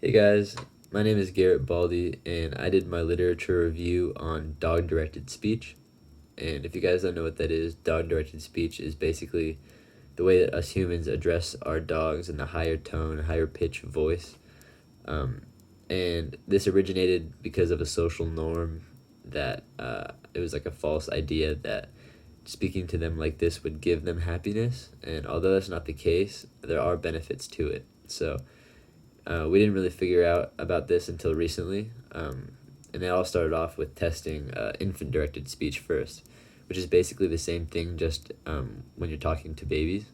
Hey guys, my name is Garrett Baldy, and I did my literature review on dog directed speech. And if you guys don't know what that is, dog directed speech is basically the way that us humans address our dogs in the higher tone, higher pitch voice. Um, and this originated because of a social norm that it was like a false idea that speaking to them like this would give them happiness. And although that's not the case, there are benefits to it. So, we didn't really figure out about this until recently, and it all started off with testing infant directed speech first, which is basically the same thing, just when you're talking to babies.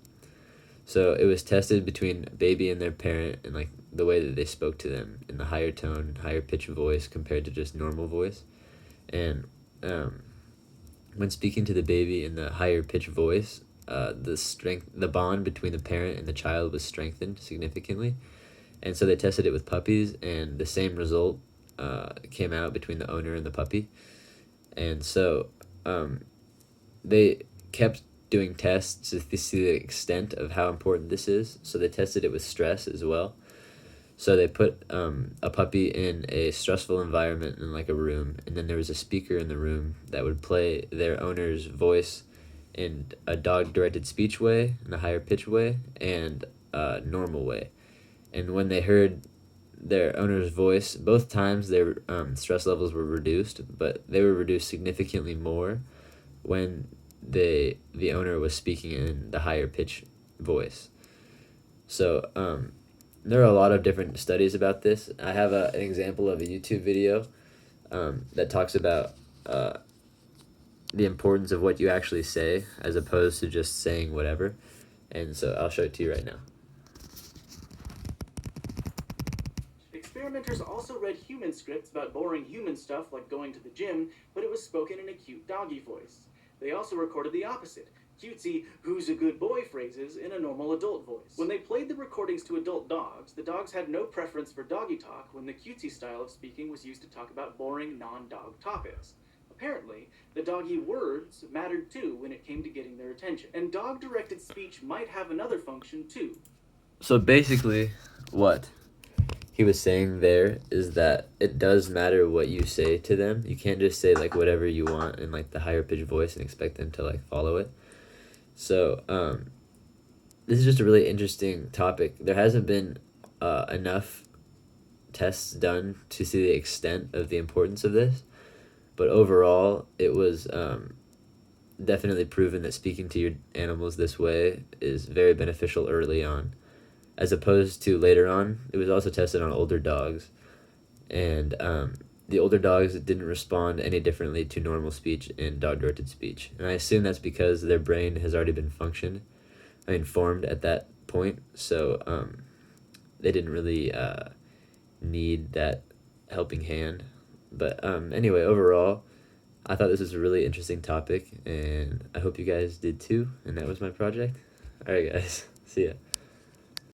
So it was tested between a baby and their parent, and like the way that they spoke to them in the higher tone, higher pitch voice compared to just normal voice. And um, when speaking to the baby in the higher pitch voice, the bond between the parent and the child was strengthened significantly, and so they tested it with puppies, and the same result came out between the owner and the puppy. And so um, they kept doing tests to see the extent of how important this is. So they tested it with stress as well. So they put a puppy in a stressful environment in like a room, and then there was a speaker in the room that would play their owner's voice in a dog directed speech way, in a higher pitch way, and a normal way. And when they heard their owner's voice, both times their stress levels were reduced, but they were reduced significantly more when the owner was speaking in the higher pitch voice. So there are a lot of different studies about this. I have an example of a YouTube video that talks about the importance of what you actually say as opposed to just saying whatever. And so I'll show it to you right now. Experimenters also read human scripts about boring human stuff like going to the gym, but it was spoken in a cute doggy voice. They also recorded the opposite, cutesy "who's a good boy" phrases in a normal adult voice. When they played the recordings to adult dogs, the dogs had no preference for doggy talk when the cutesy style of speaking was used to talk about boring non-dog topics. Apparently, the doggy words mattered too when it came to getting their attention. And dog-directed speech might have another function too. So basically, what he was saying there is that it does matter what you say to them. You can't just say like whatever you want in like the higher pitched voice and expect them to like follow it. So this is just a really interesting topic. There hasn't been enough tests done to see the extent of the importance of this, but overall, it was definitely proven that speaking to your animals this way is very beneficial early on, as opposed to later on. It was also tested on older dogs, and the older dogs didn't respond any differently to normal speech and dog-directed speech. And I assume that's because their brain has already been formed at that point, so they didn't really need that helping hand. But anyway, overall, I thought this was a really interesting topic, and I hope you guys did too. And that was my project. All right, guys. See ya.